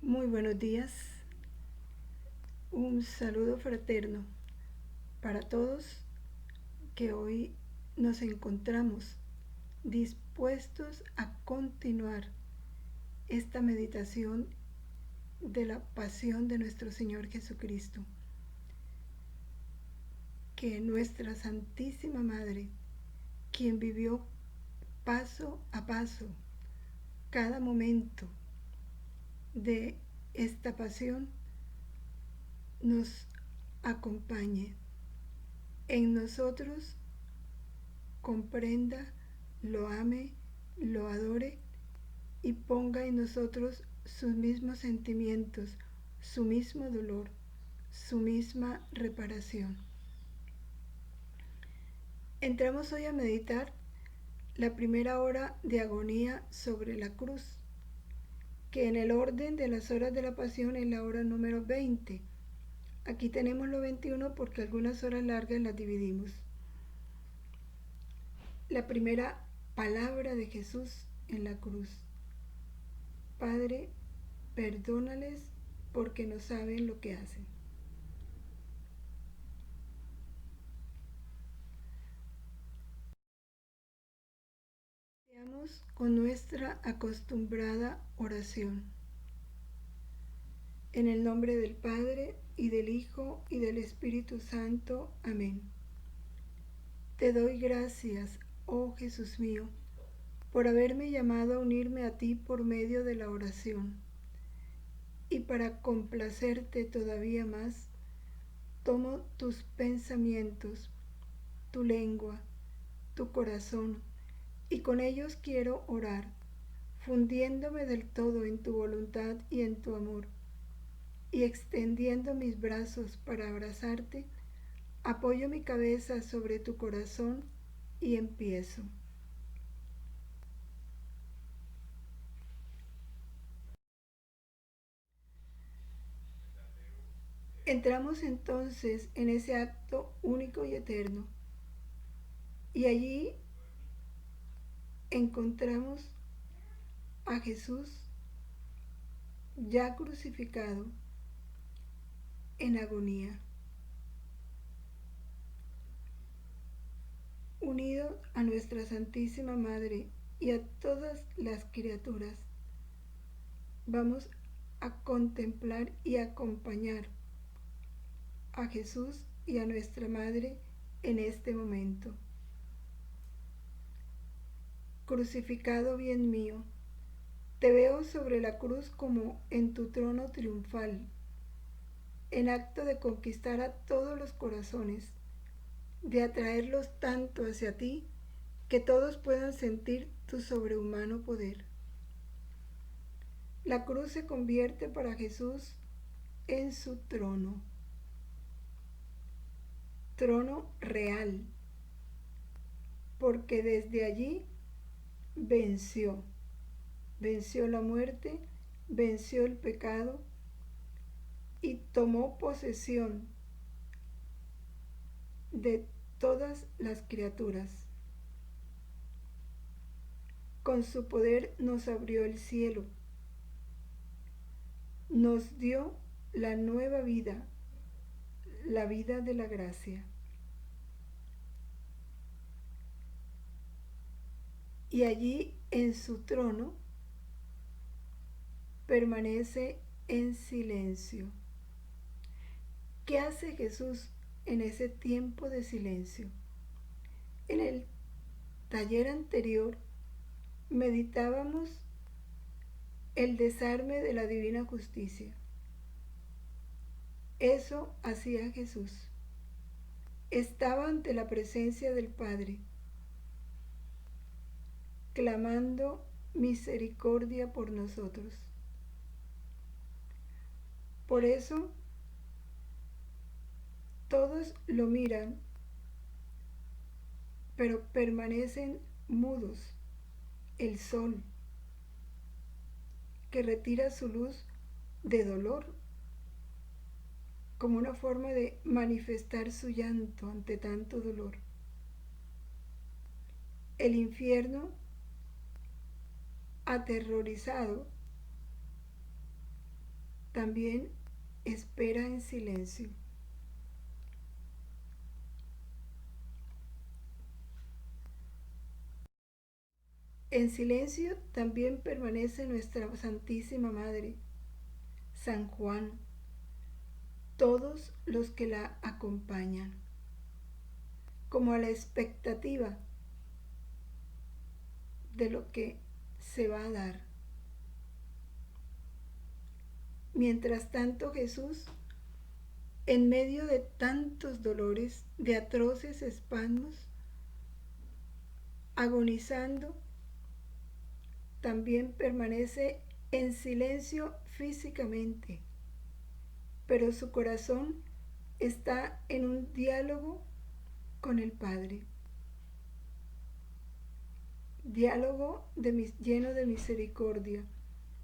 Muy buenos días, un saludo fraterno para todos que hoy nos encontramos dispuestos a continuar esta meditación de la pasión de nuestro Señor Jesucristo. Que nuestra Santísima Madre, quien vivió paso a paso cada momento de esta pasión, nos acompañe en nosotros, comprenda, lo ame, lo adore y ponga en nosotros sus mismos sentimientos, su mismo dolor, su misma reparación. Entramos hoy a meditar la primera hora de agonía sobre la cruz, que en el orden de las horas de la pasión es la hora número 20. Aquí tenemos lo 21 porque algunas horas largas las dividimos. La primera palabra de Jesús en la cruz: Padre, perdónales porque no saben lo que hacen. Iniciamos con nuestra acostumbrada oración. En el nombre del Padre, y del Hijo, y del Espíritu Santo. Amén. Te doy gracias, oh Jesús mío, por haberme llamado a unirme a ti por medio de la oración. Y para complacerte todavía más, tomo tus pensamientos, tu lengua, tu corazón, y con ellos quiero orar, fundiéndome del todo en tu voluntad y en tu amor, y extendiendo mis brazos para abrazarte, apoyo mi cabeza sobre tu corazón y empiezo. Entramos entonces en ese acto único y eterno, y allí encontramos a Jesús ya crucificado en agonía, unido a nuestra Santísima Madre y a todas las criaturas. Vamos a contemplar y acompañar a Jesús y a nuestra Madre en este momento. Crucificado bien mío, te veo sobre la cruz como en tu trono triunfal, en acto de conquistar a todos los corazones, de atraerlos tanto hacia ti que todos puedan sentir tu sobrehumano poder. La cruz se convierte para Jesús en su trono, trono real, porque desde allí venció la muerte, venció el pecado y tomó posesión de todas las criaturas. Con su poder nos abrió el cielo, nos dio la nueva vida, la vida de la gracia. Y allí en su trono permanece en silencio. ¿Qué hace Jesús en ese tiempo de silencio? En el taller anterior meditábamos el desarme de la divina justicia. Eso hacía Jesús. Estaba ante la presencia del Padre, clamando misericordia por nosotros. Por eso todos lo miran, pero permanecen mudos. El sol, que retira su luz de dolor, como una forma de manifestar su llanto ante tanto dolor. El infierno, aterrorizado, también espera en silencio. En silencio también permanece nuestra Santísima Madre, San Juan, todos los que la acompañan, como a la expectativa de lo que se va a dar. Mientras tanto, Jesús, en medio de tantos dolores, de atroces espasmos, agonizando, también permanece en silencio físicamente, pero su corazón está en un diálogo con el Padre. Diálogo lleno de misericordia,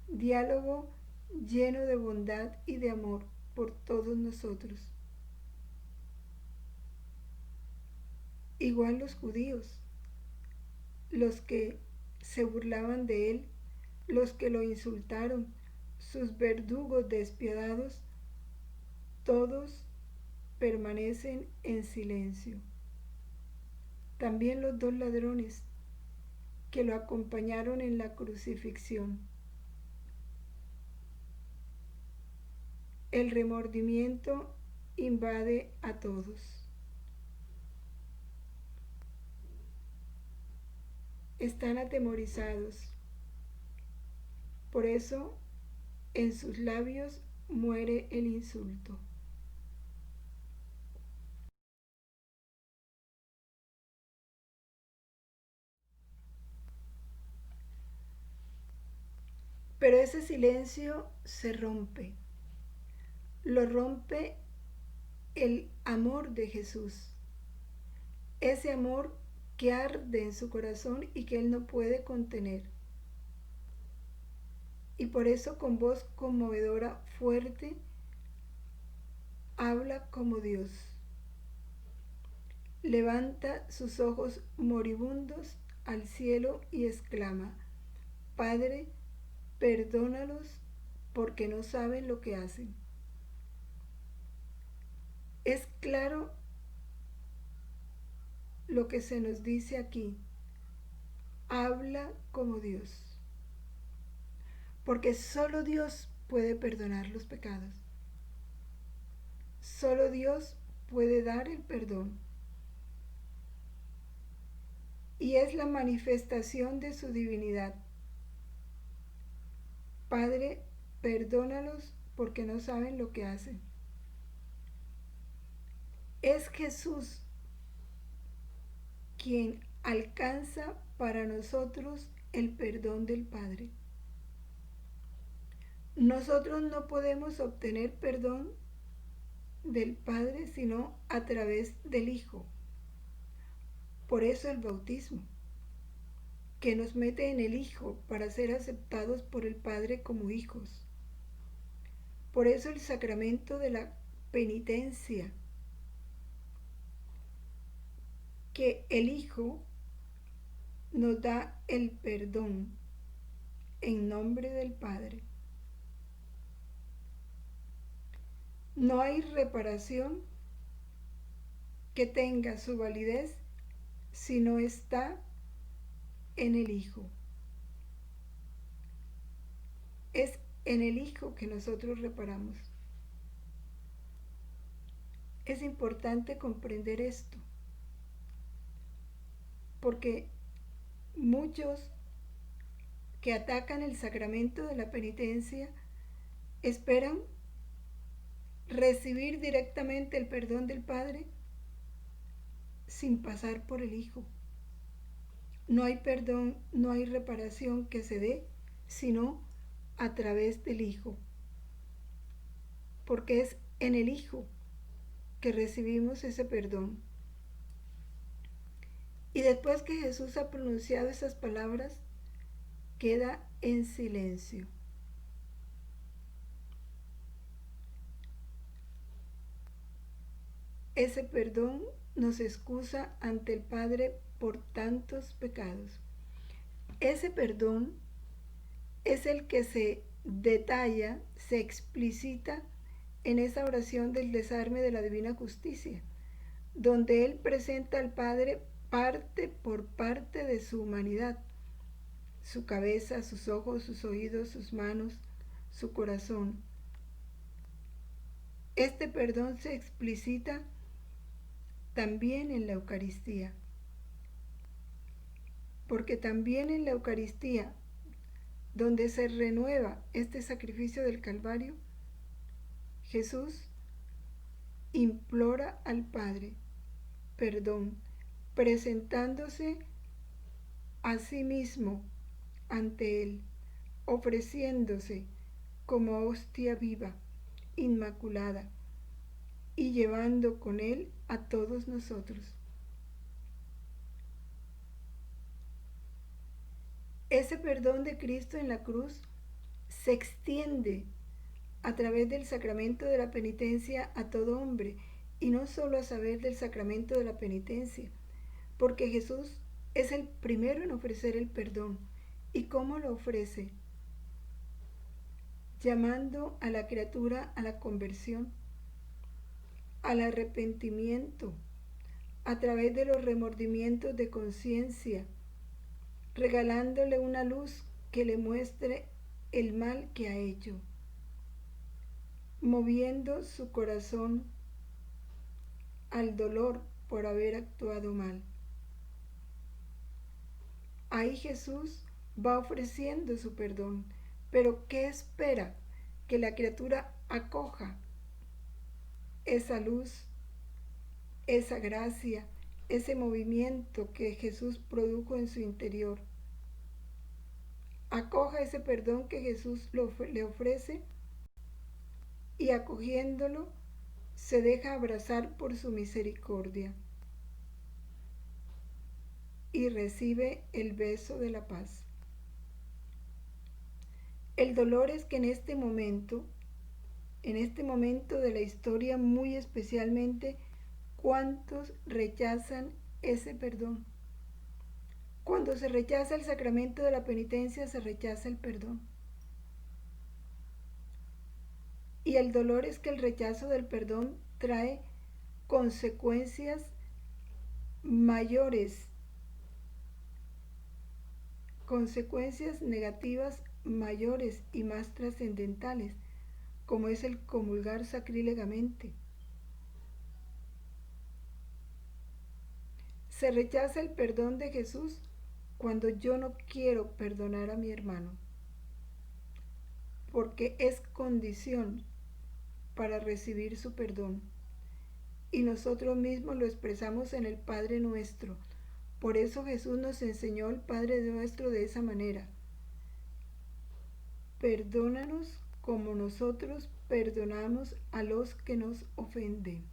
diálogo lleno de bondad y de amor por todos nosotros. Igual los judíos, los que se burlaban de él, los que lo insultaron, sus verdugos despiadados, todos permanecen en silencio. También los dos ladrones que lo acompañaron en la crucifixión. El remordimiento invade a todos. Están atemorizados. Por eso en sus labios muere el insulto. Pero ese silencio se rompe. Lo rompe el amor de Jesús. Ese amor que arde en su corazón y que él no puede contener. Y por eso con voz conmovedora, fuerte, habla como Dios. Levanta sus ojos moribundos al cielo y exclama: Padre, perdónalos porque no saben lo que hacen. Es claro lo que se nos dice aquí. Habla como Dios. Porque solo Dios puede perdonar los pecados. Solo Dios puede dar el perdón. Y es la manifestación de su divinidad. Padre, perdónalos porque no saben lo que hacen. Es Jesús quien alcanza para nosotros el perdón del Padre. Nosotros no podemos obtener perdón del Padre sino a través del Hijo. Por eso el bautismo, que nos mete en el Hijo para ser aceptados por el Padre como hijos. Por eso el sacramento de la penitencia, que el Hijo nos da el perdón en nombre del Padre. No hay reparación que tenga su validez si no está en el Hijo. Es en el Hijo que nosotros reparamos. Es importante comprender esto, porque muchos que atacan el sacramento de la penitencia esperan recibir directamente el perdón del Padre sin pasar por el Hijo. No hay perdón, no hay reparación que se dé, sino a través del Hijo. Porque es en el Hijo que recibimos ese perdón. Y después que Jesús ha pronunciado esas palabras, queda en silencio. Ese perdón nos excusa ante el Padre por tantos pecados. Ese perdón es el que se detalla, se explicita en esa oración del desarme de la divina justicia, donde Él presenta al Padre parte por parte de su humanidad, su cabeza, sus ojos, sus oídos, sus manos, su corazón. Este perdón se explicita también en la Eucaristía, porque también en la Eucaristía, donde se renueva este sacrificio del Calvario, Jesús implora al Padre perdón, presentándose a sí mismo ante Él, ofreciéndose como hostia viva, inmaculada, y llevando con Él a todos nosotros. Ese perdón de Cristo en la cruz se extiende a través del sacramento de la penitencia a todo hombre, y no solo a saber del sacramento de la penitencia, porque Jesús es el primero en ofrecer el perdón. ¿Y cómo lo ofrece? Llamando a la criatura a la conversión, al arrepentimiento, a través de los remordimientos de conciencia, regalándole una luz que le muestre el mal que ha hecho, moviendo su corazón al dolor por haber actuado mal. Ahí Jesús va ofreciendo su perdón, pero ¿qué espera? Que la criatura acoja esa luz, esa gracia, ese movimiento que Jesús produjo en su interior. Acoja ese perdón que Jesús le ofrece, y acogiéndolo se deja abrazar por su misericordia y recibe el beso de la paz. El dolor es que en este momento de la historia, muy especialmente, ¿cuántos rechazan ese perdón? Cuando se rechaza el sacramento de la penitencia, se rechaza el perdón. Y el dolor es que el rechazo del perdón trae consecuencias mayores, consecuencias negativas mayores y más trascendentales, como es el comulgar sacrílegamente. Se rechaza el perdón de Jesús cuando yo no quiero perdonar a mi hermano, porque es condición para recibir su perdón. Y nosotros mismos lo expresamos en el Padre Nuestro. Por eso Jesús nos enseñó el Padre Nuestro de esa manera. Perdónanos como nosotros perdonamos a los que nos ofenden.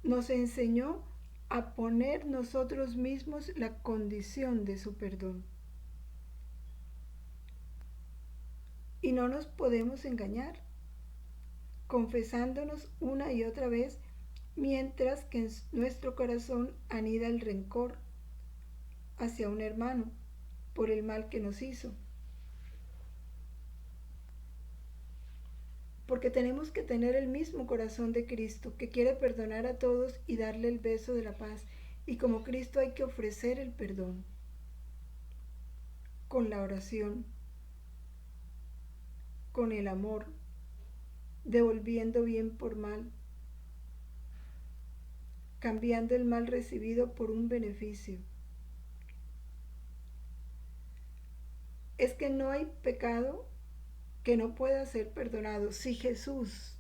Nos enseñó a poner nosotros mismos la condición de su perdón. Y no nos podemos engañar, confesándonos una y otra vez, mientras que en nuestro corazón anida el rencor hacia un hermano por el mal que nos hizo. Porque tenemos que tener el mismo corazón de Cristo, que quiere perdonar a todos y darle el beso de la paz. Y como Cristo hay que ofrecer el perdón con la oración, con el amor, devolviendo bien por mal, cambiando el mal recibido por un beneficio. Es que no hay pecado que no pueda ser perdonado. Si Jesús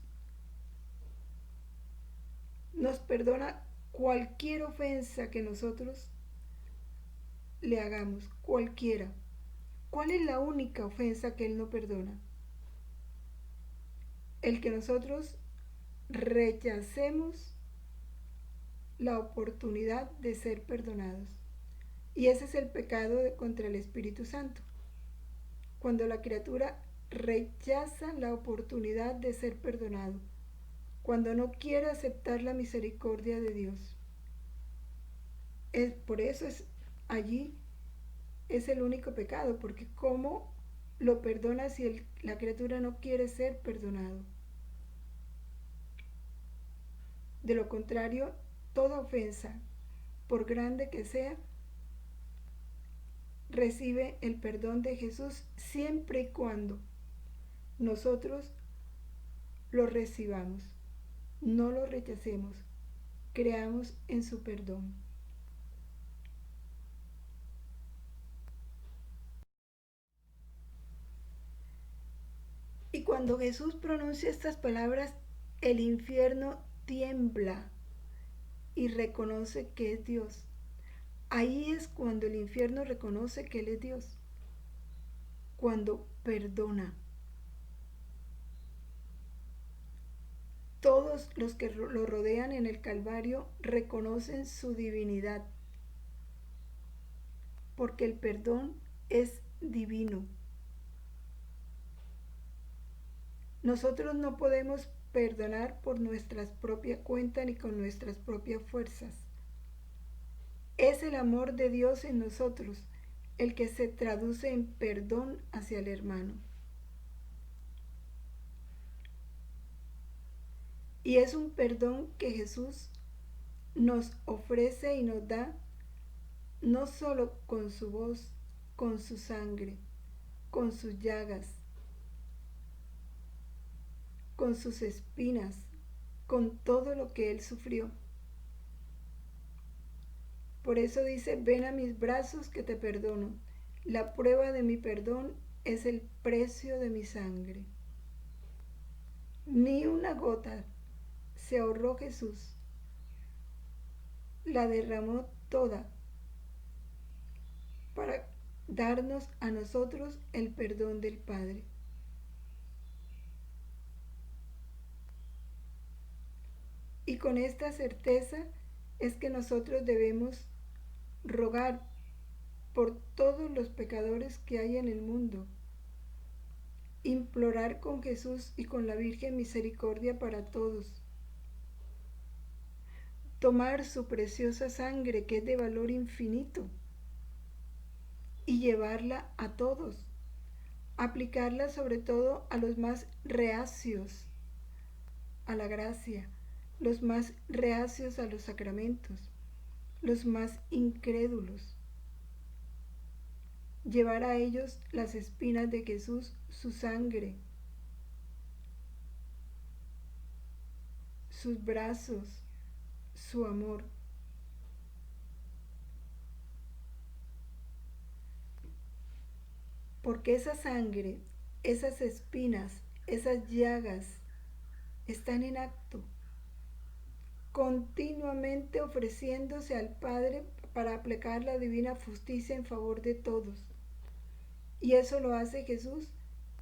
nos perdona cualquier ofensa que nosotros le hagamos, cualquiera, ¿cuál es la única ofensa que Él no perdona? El que nosotros rechacemos la oportunidad de ser perdonados. Y ese es el pecado contra el Espíritu Santo. Cuando la criatura rechaza la oportunidad de ser perdonado, cuando no quiere aceptar la misericordia de Dios. Por eso allí es el único pecado, porque ¿cómo lo perdona si la criatura no quiere ser perdonado. De lo contrario, toda ofensa, por grande que sea, recibe el perdón de Jesús siempre y cuando nosotros lo recibamos, no lo rechacemos, creamos en su perdón. Y cuando Jesús pronuncia estas palabras, el infierno tiembla y reconoce que es Dios. Ahí es cuando el infierno reconoce que Él es Dios, cuando perdona. Todos los que lo rodean en el Calvario reconocen su divinidad, porque el perdón es divino. Nosotros no podemos perdonar por nuestra propia cuenta ni con nuestras propias fuerzas. Es el amor de Dios en nosotros el que se traduce en perdón hacia el hermano. Y es un perdón que Jesús nos ofrece y nos da no solo con su voz, con su sangre, con sus llagas, con sus espinas, con todo lo que Él sufrió. Por eso dice, ven a mis brazos que te perdono. La prueba de mi perdón es el precio de mi sangre. Ni una gota se ahorró Jesús. La derramó toda para darnos a nosotros el perdón del Padre. Y con esta certeza es que nosotros debemos rogar por todos los pecadores que hay en el mundo, implorar con Jesús y con la Virgen misericordia para todos, tomar su preciosa sangre que es de valor infinito y llevarla a todos, aplicarla sobre todo a los más reacios a la gracia, los más reacios a los sacramentos, los más incrédulos. Llevar a ellos las espinas de Jesús, su sangre, sus brazos, su amor. Porque esa sangre, esas espinas, esas llagas están en acto, continuamente ofreciéndose al Padre para aplicar la divina justicia en favor de todos. Y eso lo hace Jesús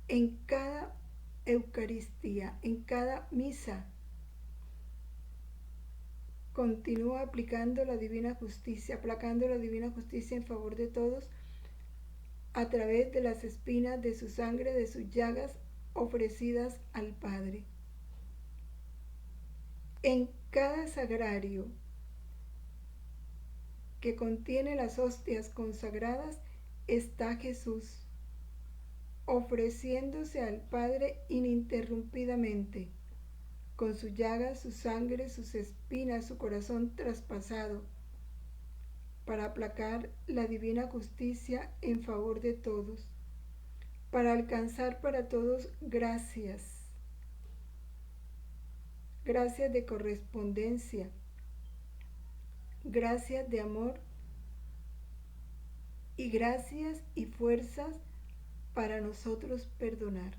en cada Eucaristía, en cada misa. Continúa aplicando la divina justicia, aplacando la divina justicia en favor de todos a través de las espinas de su sangre, de sus llagas ofrecidas al Padre. En cada sagrario que contiene las hostias consagradas está Jesús, ofreciéndose al Padre ininterrumpidamente, con sus llagas, su sangre, sus espinas, su corazón traspasado, para aplacar la divina justicia en favor de todos, para alcanzar para todos gracias, gracias de correspondencia, gracias de amor y gracias y fuerzas para nosotros perdonar.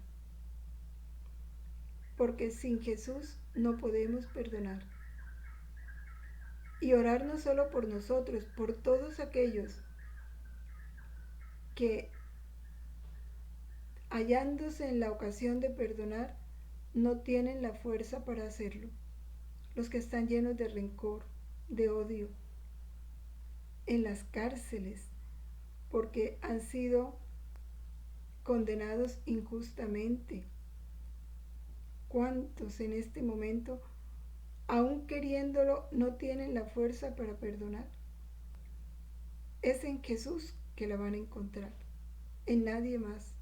Porque sin Jesús no podemos perdonar. Y orar no solo por nosotros, por todos aquellos que, hallándose en la ocasión de perdonar, no tienen la fuerza para hacerlo. Los que están llenos de rencor, de odio, en las cárceles, porque han sido condenados injustamente. ¿Cuántos en este momento, aún queriéndolo, no tienen la fuerza para perdonar? Es en Jesús que la van a encontrar, en nadie más.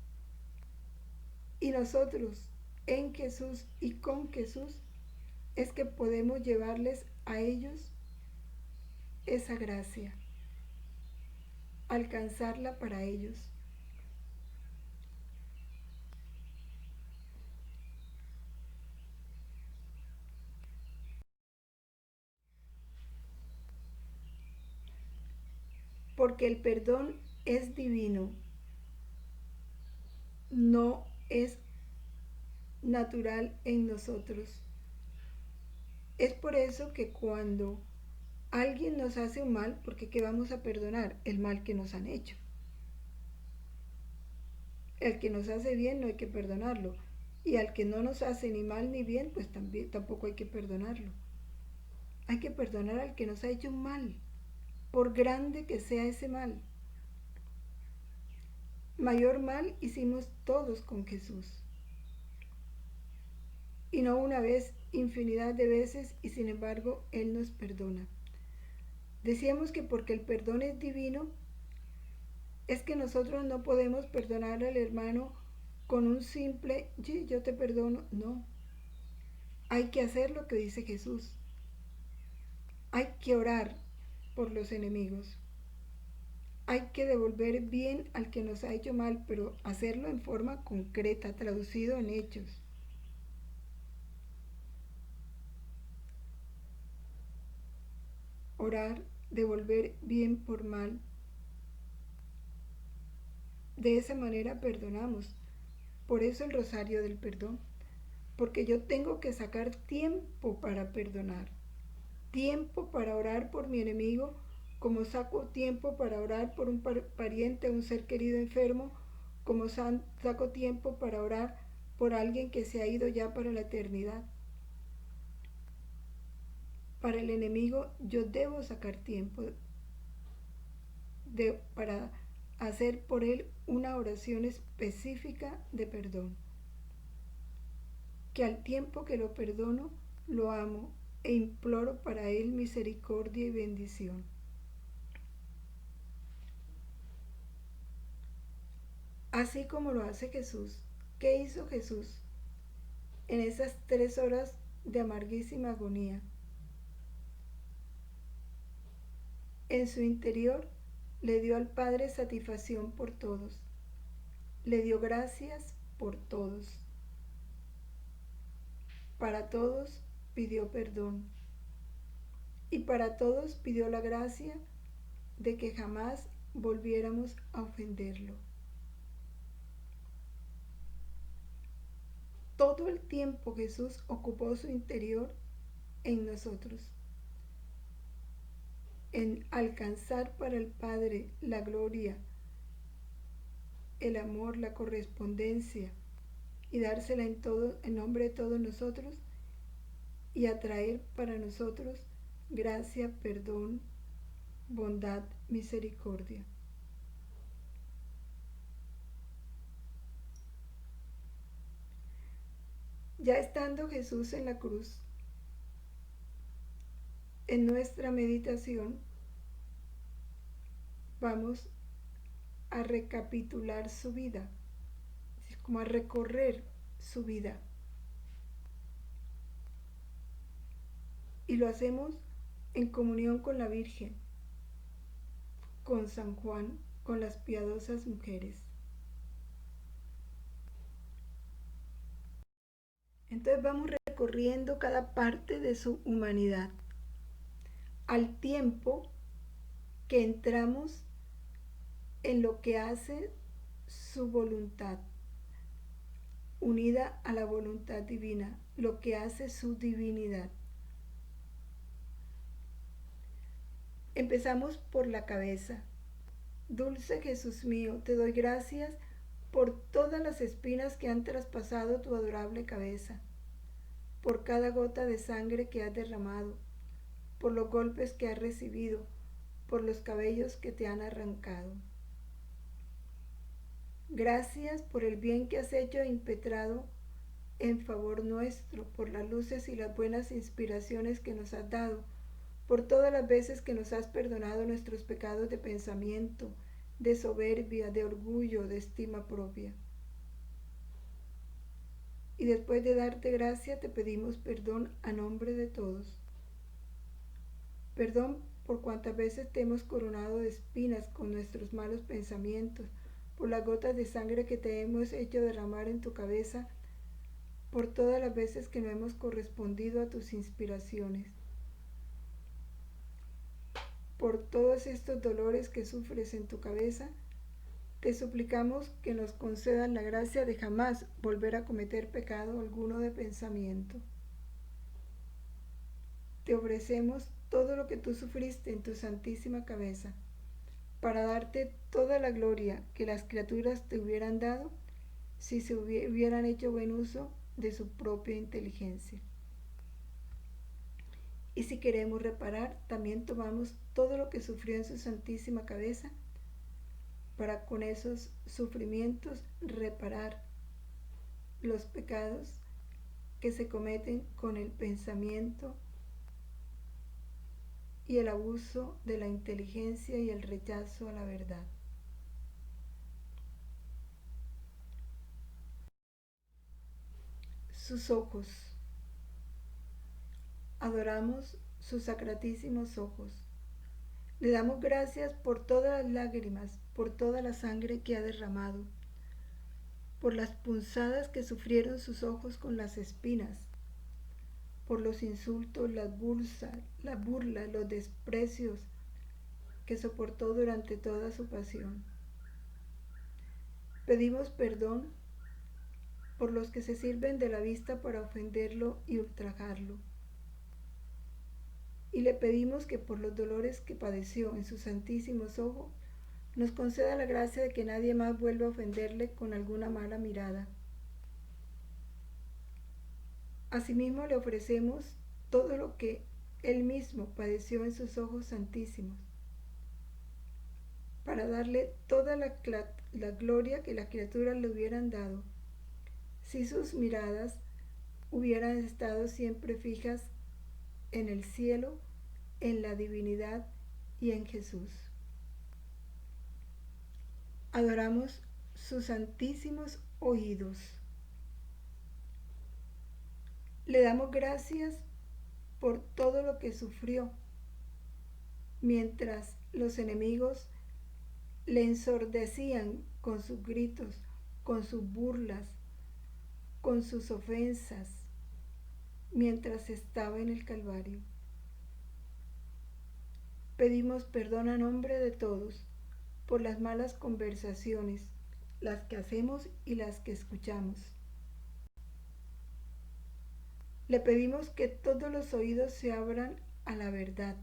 Y nosotros, en Jesús y con Jesús, es que podemos llevarles a ellos esa gracia, alcanzarla para ellos. Porque el perdón es divino, no es natural en nosotros. Es por eso que cuando alguien nos hace un mal, porque ¿qué vamos a perdonar? El mal que nos han hecho. El que nos hace bien no hay que perdonarlo. Y al que no nos hace ni mal ni bien, pues tampoco hay que perdonarlo. Hay que perdonar al que nos ha hecho un mal, por grande que sea ese mal. Mayor mal hicimos todos con Jesús. Y no una vez, infinidad de veces, y sin embargo Él nos perdona. Decíamos que porque el perdón es divino, es que nosotros no podemos perdonar al hermano con un simple, sí, yo te perdono. No, hay que hacer lo que dice Jesús. Hay que orar por los enemigos. Hay que devolver bien al que nos ha hecho mal, pero hacerlo en forma concreta, traducido en hechos. Orar, devolver bien por mal. De esa manera perdonamos. Por eso el rosario del perdón. Porque yo tengo que sacar tiempo para perdonar. Tiempo para orar por mi enemigo, como saco tiempo para orar por un pariente, un ser querido enfermo, como saco tiempo para orar por alguien que se ha ido ya para la eternidad. Para el enemigo yo debo sacar tiempo para hacer por él una oración específica de perdón. Que al tiempo que lo perdono, lo amo e imploro para él misericordia y bendición. Así como lo hace Jesús. ¿Qué hizo Jesús en esas 3 horas de amarguísima agonía? En su interior le dio al Padre satisfacción por todos. Le dio gracias por todos. Para todos pidió perdón. Y para todos pidió la gracia de que jamás volviéramos a ofenderlo. Todo el tiempo Jesús ocupó su interior en nosotros, en alcanzar para el Padre la gloria, el amor, la correspondencia y dársela en nombre de todos nosotros y atraer para nosotros gracia, perdón, bondad, misericordia. Ya estando Jesús en la cruz, en nuestra meditación vamos a recapitular su vida, como a recorrer su vida. Y lo hacemos en comunión con la Virgen, con San Juan, con las piadosas mujeres. Entonces vamos recorriendo cada parte de su humanidad, al tiempo que entramos en lo que hace su voluntad, unida a la voluntad divina, lo que hace su divinidad. Empezamos por la cabeza. Dulce Jesús mío, te doy gracias por todas las espinas que han traspasado tu adorable cabeza, por cada gota de sangre que has derramado, por los golpes que has recibido, por los cabellos que te han arrancado. Gracias por el bien que has hecho e impetrado en favor nuestro, por las luces y las buenas inspiraciones que nos has dado, por todas las veces que nos has perdonado nuestros pecados de pensamiento, de soberbia, de orgullo, de estima propia. y después de darte gracia te pedimos perdón a nombre de todos. Perdón por cuantas veces te hemos coronado de espinas con nuestros malos pensamientos, por las gotas de sangre que te hemos hecho derramar en tu cabeza, por todas las veces que no hemos correspondido a tus inspiraciones, por todos estos dolores que sufres en tu cabeza. Te suplicamos que nos concedas la gracia de jamás volver a cometer pecado alguno de pensamiento. Te ofrecemos todo lo que tú sufriste en tu santísima cabeza, para darte toda la gloria que las criaturas te hubieran dado si se hubieran hecho buen uso de su propia inteligencia. Y si queremos reparar, también tomamos todo lo que sufrió en su santísima cabeza, para con esos sufrimientos reparar los pecados que se cometen con el pensamiento y el abuso de la inteligencia y el rechazo a la verdad. Sus ojos. Adoramos sus sacratísimos ojos. Le damos gracias por todas las lágrimas, por toda la sangre que ha derramado, por las punzadas que sufrieron sus ojos con las espinas, por los insultos, las burlas, los desprecios que soportó durante toda su pasión. Pedimos perdón por los que se sirven de la vista para ofenderlo y ultrajarlo. Y le pedimos que por los dolores que padeció en sus santísimos ojos, nos conceda la gracia de que nadie más vuelva a ofenderle con alguna mala mirada. Asimismo le ofrecemos todo lo que él mismo padeció en sus ojos santísimos, para darle toda la gloria que las criaturas le hubieran dado, si sus miradas hubieran estado siempre fijas en el cielo, en la divinidad y en Jesús. Adoramos sus santísimos oídos. Le damos gracias por todo lo que sufrió, mientras los enemigos le ensordecían con sus gritos, con sus burlas, con sus ofensas, mientras estaba en el Calvario. Pedimos perdón a nombre de todos por las malas conversaciones, las que hacemos y las que escuchamos. Le pedimos que todos los oídos se abran a la verdad,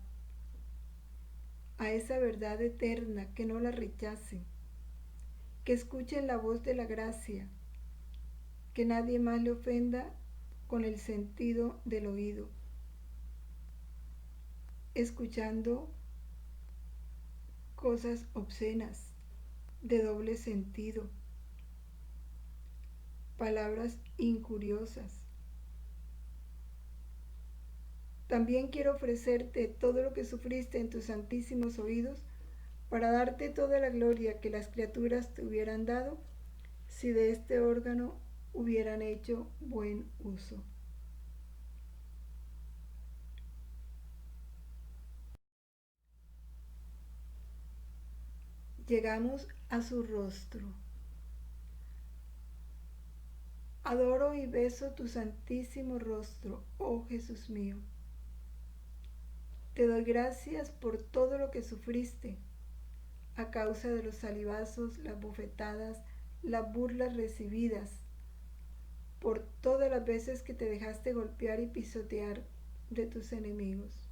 a esa verdad eterna, que no la rechacen, que escuchen la voz de la gracia, que nadie más le ofenda con el sentido del oído, escuchando cosas obscenas, de doble sentido, palabras injuriosas. También quiero ofrecerte todo lo que sufriste en tus santísimos oídos, para darte toda la gloria que las criaturas te hubieran dado si de este órgano hubieran hecho buen uso. Llegamos a su rostro. Adoro y beso tu santísimo rostro, oh Jesús mío. Te doy gracias por todo lo que sufriste a causa de los salivazos, las bofetadas, las burlas recibidas, por todas las veces que te dejaste golpear y pisotear de tus enemigos.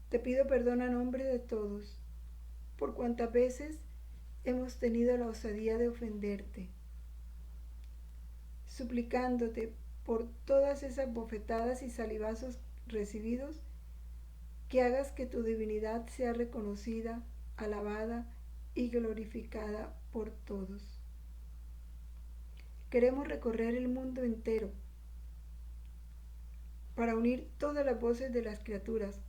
Te pido perdón a nombre de todos, por cuantas veces hemos tenido la osadía de ofenderte, suplicándote por todas esas bofetadas y salivazos recibidos, que hagas que tu divinidad sea reconocida, alabada y glorificada por todos. Queremos recorrer el mundo entero para unir todas las voces de las criaturas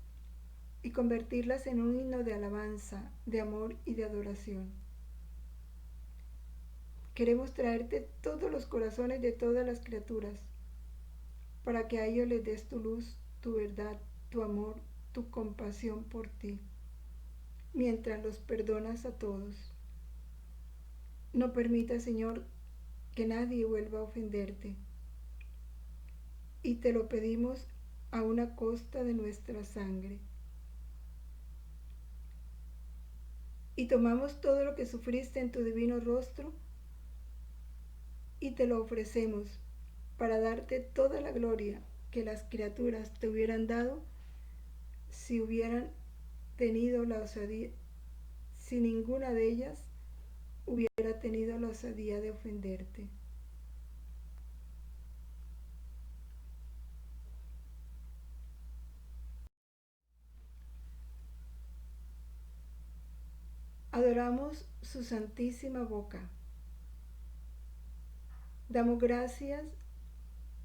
y convertirlas en un himno de alabanza, de amor y de adoración. queremos traerte todos los corazones de todas las criaturas, para que a ellos les des tu luz, tu verdad, tu amor, tu compasión por ti, mientras los perdonas a todos. No permita, Señor, que nadie vuelva a ofenderte, y te lo pedimos a una costa de nuestra sangre. Y tomamos todo lo que sufriste en tu divino rostro y te lo ofrecemos para darte toda la gloria que las criaturas te hubieran dado si hubieran tenido la osadía, si ninguna de ellas hubiera tenido la osadía de ofenderte. Adoramos su santísima boca. Damos gracias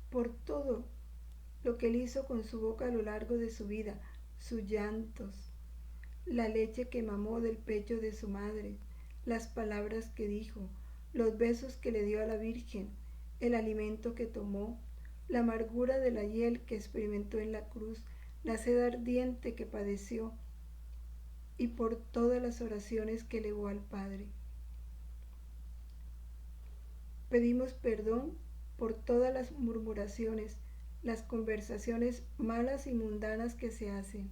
por todo lo que él hizo con su boca a lo largo de su vida, sus llantos, la leche que mamó del pecho de su madre, las palabras que dijo, los besos que le dio a la Virgen, el alimento que tomó, la amargura de la hiel que experimentó en la cruz, la sed ardiente que padeció, y por todas las oraciones que elevó al Padre. Pedimos perdón por todas las murmuraciones, las conversaciones malas y mundanas que se hacen,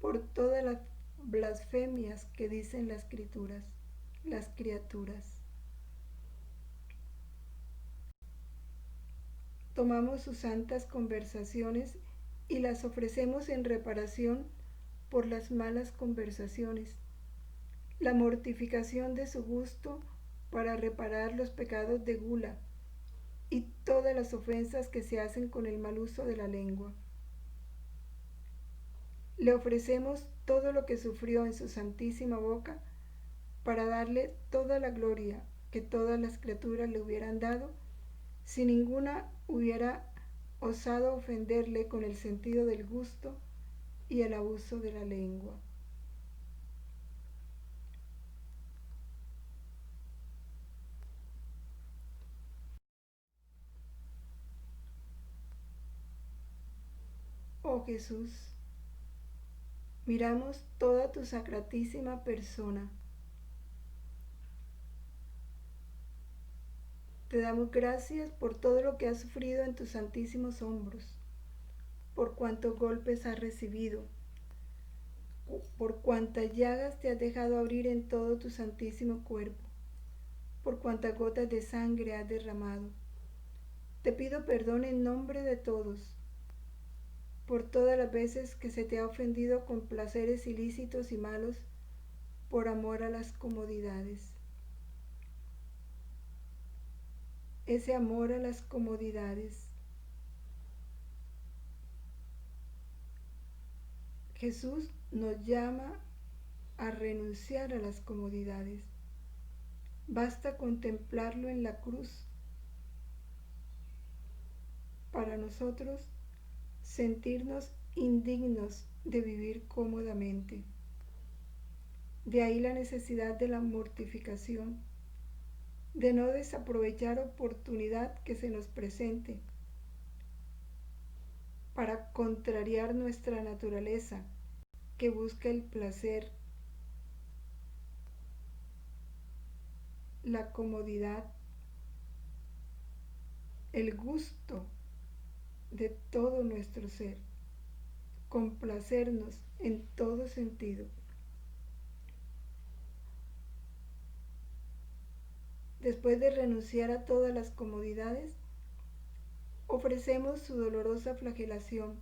por todas las blasfemias que dicen las criaturas. Tomamos sus santas conversaciones y las ofrecemos en reparación por las malas conversaciones, la mortificación de su gusto para reparar los pecados de gula y todas las ofensas que se hacen con el mal uso de la lengua. Le ofrecemos todo lo que sufrió en su santísima boca para darle toda la gloria que todas las criaturas le hubieran dado si ninguna hubiera osado ofenderle con el sentido del gusto y el abuso de la lengua. Oh Jesús, miramos toda tu sacratísima persona. Te damos gracias por todo lo que has sufrido en tus santísimos hombros, por cuántos golpes has recibido, por cuántas llagas te has dejado abrir en todo tu santísimo cuerpo, por cuántas gotas de sangre has derramado. Te pido perdón en nombre de todos, por todas las veces que se te ha ofendido con placeres ilícitos y malos, por amor a las comodidades. Ese amor a las comodidades. Jesús nos llama a renunciar a las comodidades. Basta contemplarlo en la cruz para nosotros sentirnos indignos de vivir cómodamente. De ahí la necesidad de la mortificación, de no desaprovechar oportunidad que se nos presente para contrariar nuestra naturaleza que busca el placer, la comodidad, el gusto de todo nuestro ser, complacernos en todo sentido. Después de renunciar a todas las comodidades, ofrecemos su dolorosa flagelación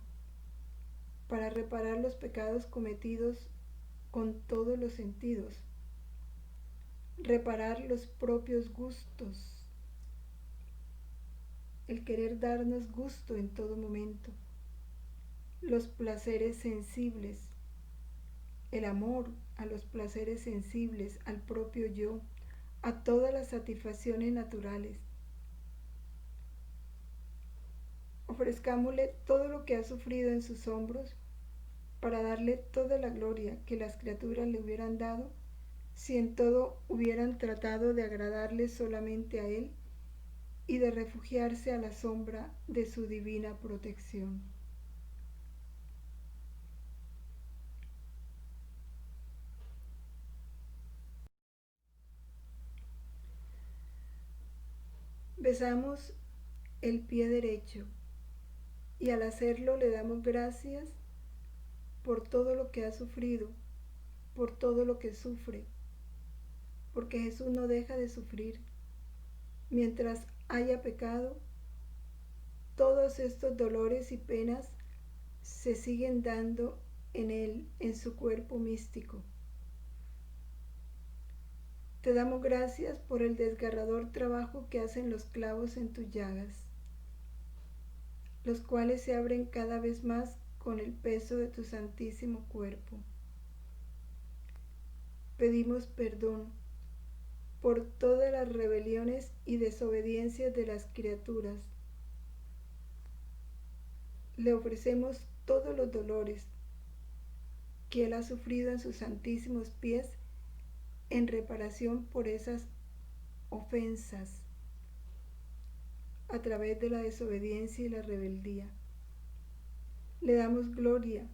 para reparar los pecados cometidos con todos los sentidos, reparar los propios gustos, el querer darnos gusto en todo momento, los placeres sensibles, el amor a los placeres sensibles, al propio yo, a todas las satisfacciones naturales. Ofrezcámosle todo lo que ha sufrido en sus hombros para darle toda la gloria que las criaturas le hubieran dado si en todo hubieran tratado de agradarle solamente a Él y de refugiarse a la sombra de su divina protección. Besamos el pie derecho y al hacerlo le damos gracias por todo lo que ha sufrido, por todo lo que sufre, porque Jesús no deja de sufrir. Mientras haya pecado, todos estos dolores y penas se siguen dando en Él, en su cuerpo místico. Te damos gracias por el desgarrador trabajo que hacen los clavos en tus llagas, los cuales se abren cada vez más con el peso de tu santísimo cuerpo. Pedimos perdón por todas las rebeliones y desobediencias de las criaturas. Le ofrecemos todos los dolores que Él ha sufrido en sus santísimos pies en reparación por esas ofensas a través de la desobediencia y la rebeldía. Le damos gloria,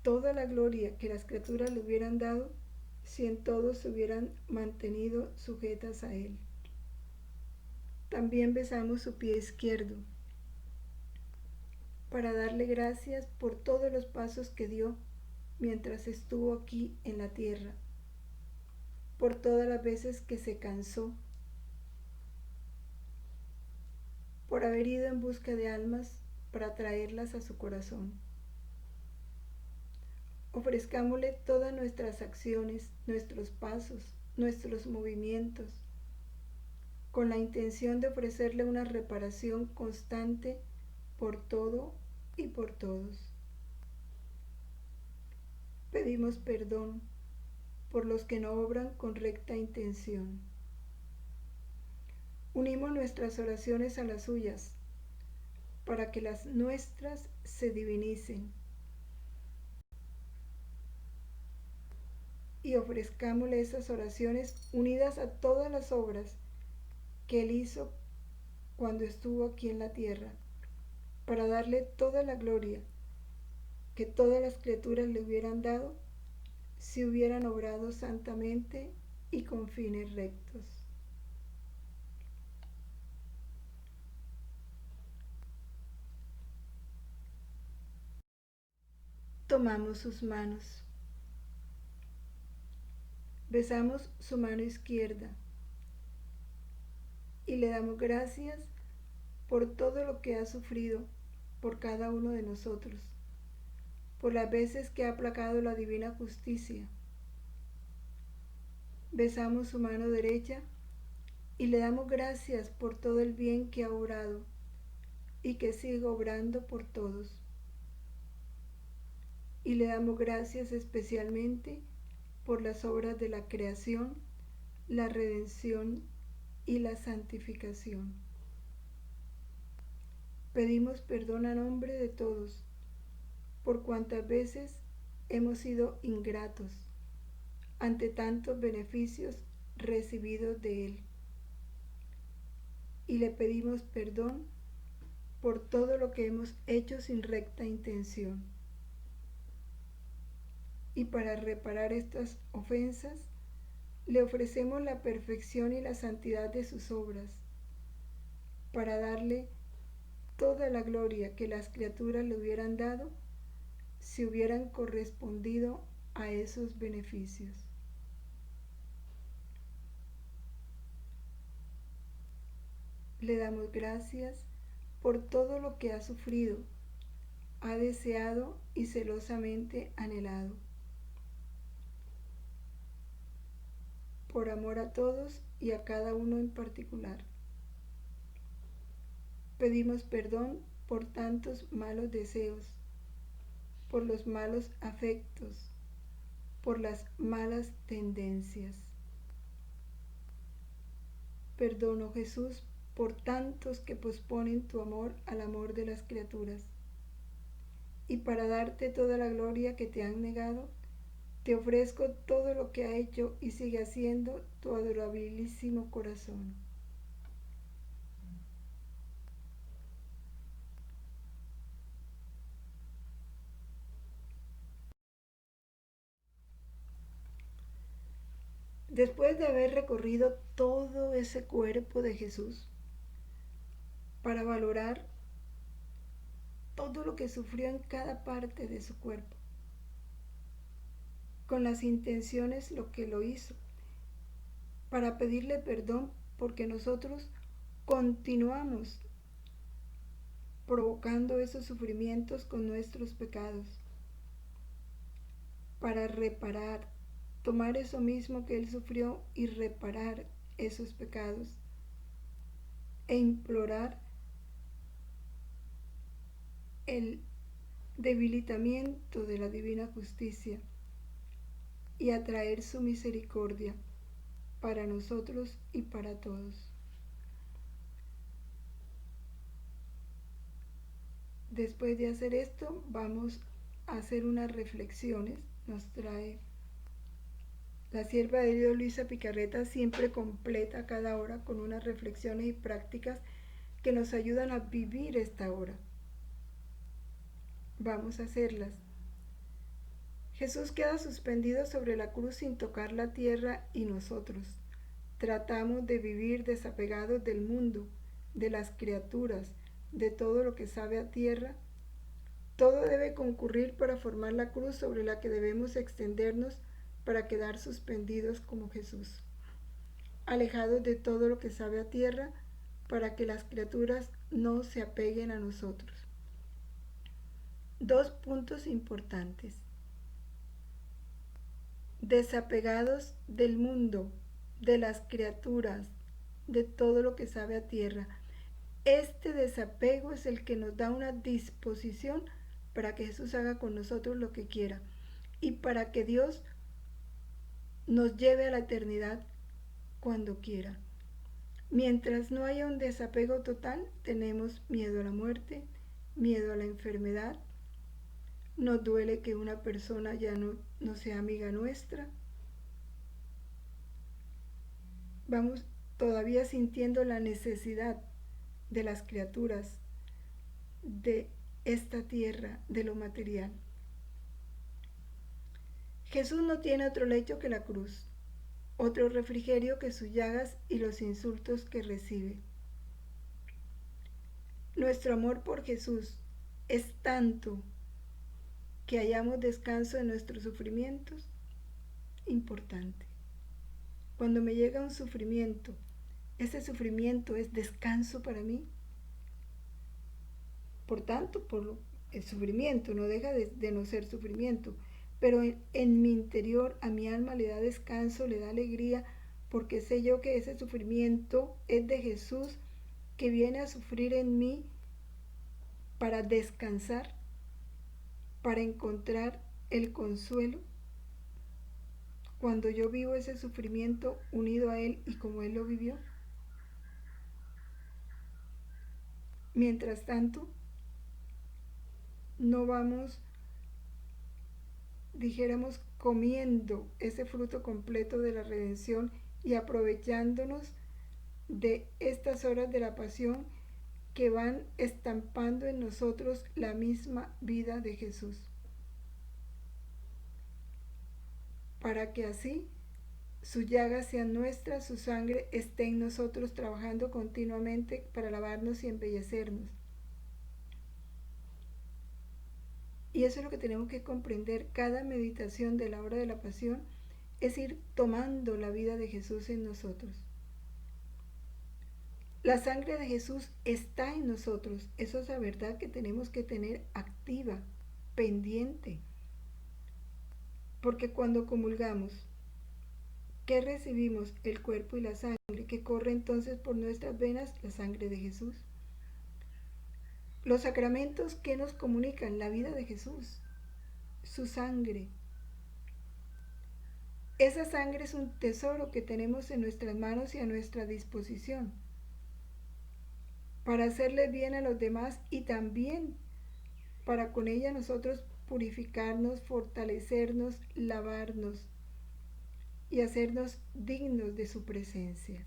toda la gloria que las criaturas le hubieran dado si en todo se hubieran mantenido sujetas a Él. También besamos su pie izquierdo para darle gracias por todos los pasos que dio mientras estuvo aquí en la tierra, por todas las veces que se cansó, por haber ido en busca de almas para traerlas a su corazón. Ofrezcámosle todas nuestras acciones, nuestros pasos, nuestros movimientos, con la intención de ofrecerle una reparación constante por todo y por todos. Pedimos perdón por los que no obran con recta intención. Unimos nuestras oraciones a las suyas para que las nuestras se divinicen y ofrezcámosle esas oraciones unidas a todas las obras que Él hizo cuando estuvo aquí en la tierra, para darle toda la gloria que todas las criaturas le hubieran dado si hubieran obrado santamente y con fines rectos. Tomamos sus manos. Besamos su mano izquierda y le damos gracias por todo lo que ha sufrido por cada uno de nosotros, por las veces que ha aplacado la divina justicia. Besamos su mano derecha y le damos gracias por todo el bien que ha obrado y que sigue obrando por todos. Y le damos gracias especialmente por las obras de la creación, la redención y la santificación. Pedimos perdón a nombre de todos por cuantas veces hemos sido ingratos ante tantos beneficios recibidos de Él. Y le pedimos perdón por todo lo que hemos hecho sin recta intención. Y para reparar estas ofensas, le ofrecemos la perfección y la santidad de sus obras, para darle toda la gloria que las criaturas le hubieran dado si hubieran correspondido a esos beneficios. Le damos gracias por todo lo que ha sufrido, ha deseado y celosamente anhelado. Por amor a todos y a cada uno en particular. Pedimos perdón por tantos malos deseos, por los malos afectos, por las malas tendencias. Perdón, oh Jesús, por tantos que posponen tu amor al amor de las criaturas. Y para darte toda la gloria que te han negado, te ofrezco todo lo que ha hecho y sigue haciendo tu adorabilísimo corazón. Después de haber recorrido todo ese cuerpo de Jesús para valorar todo lo que sufrió en cada parte de su cuerpo, con las intenciones lo que lo hizo, para pedirle perdón porque nosotros continuamos provocando esos sufrimientos con nuestros pecados, para reparar, tomar eso mismo que Él sufrió y reparar esos pecados e implorar el debilitamiento de la divina justicia y atraer su misericordia para nosotros y para todos. Después de hacer esto, vamos a hacer unas reflexiones. Nos trae la sierva de Dios Luisa Picarreta, siempre completa cada hora con unas reflexiones y prácticas que nos ayudan a vivir esta hora. Vamos a hacerlas. Jesús queda suspendido sobre la cruz sin tocar la tierra y nosotros tratamos de vivir desapegados del mundo, de las criaturas, de todo lo que sabe a tierra. Todo debe concurrir para formar la cruz sobre la que debemos extendernos para quedar suspendidos como Jesús, alejados de todo lo que sabe a tierra, para que las criaturas no se apeguen a nosotros. Dos puntos importantes. Desapegados del mundo, de las criaturas, de todo lo que sabe a tierra. Este desapego es el que nos da una disposición para que Jesús haga con nosotros lo que quiera y para que Dios nos lleve a la eternidad cuando quiera. Mientras no haya un desapego total, tenemos miedo a la muerte, miedo a la enfermedad. Nos duele que una persona ya no sea amiga nuestra. Vamos todavía sintiendo la necesidad de las criaturas, de esta tierra, de lo material. Jesús no tiene otro lecho que la cruz, otro refrigerio que sus llagas y los insultos que recibe. Nuestro amor por Jesús es tanto que hallamos descanso en nuestros sufrimientos. Importante. Cuando me llega un sufrimiento, ese sufrimiento es descanso para mí. Por tanto, el sufrimiento no deja de no ser sufrimiento, pero en mi interior a mi alma le da descanso, le da alegría, porque sé yo que ese sufrimiento es de Jesús que viene a sufrir en mí para descansar, para encontrar el consuelo. Cuando yo vivo ese sufrimiento unido a Él y como Él lo vivió. Mientras tanto, no vamos, dijéramos, comiendo ese fruto completo de la redención y aprovechándonos de estas horas de la pasión que van estampando en nosotros la misma vida de Jesús, para que así sus llagas sean nuestras, su sangre esté en nosotros trabajando continuamente para lavarnos y embellecernos. Y eso es lo que tenemos que comprender. Cada meditación de la hora de la pasión es ir tomando la vida de Jesús en nosotros. La sangre de Jesús está en nosotros. Eso es la verdad que tenemos que tener activa, pendiente. Porque cuando comulgamos, ¿qué recibimos? El cuerpo y la sangre, que corre entonces por nuestras venas la sangre de Jesús. Los sacramentos que nos comunican la vida de Jesús, su sangre. Esa sangre es un tesoro que tenemos en nuestras manos y a nuestra disposición para hacerle bien a los demás y también para con ella nosotros purificarnos, fortalecernos, lavarnos y hacernos dignos de su presencia.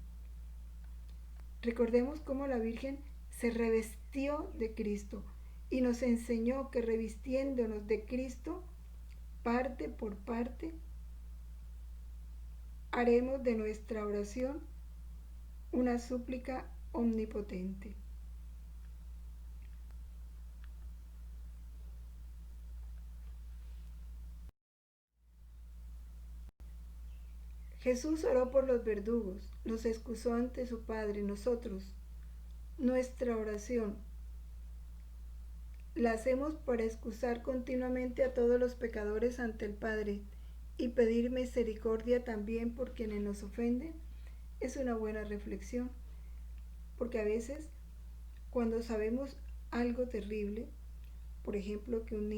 Recordemos cómo la Virgen se revestió de Cristo y nos enseñó que revistiéndonos de Cristo, parte por parte, haremos de nuestra oración una súplica omnipotente. Jesús oró por los verdugos, los excusó ante su Padre. Nosotros, nuestra oración, la hacemos para excusar continuamente a todos los pecadores ante el Padre y pedir misericordia también por quienes nos ofenden. Es una buena reflexión, porque a veces cuando sabemos algo terrible, por ejemplo que un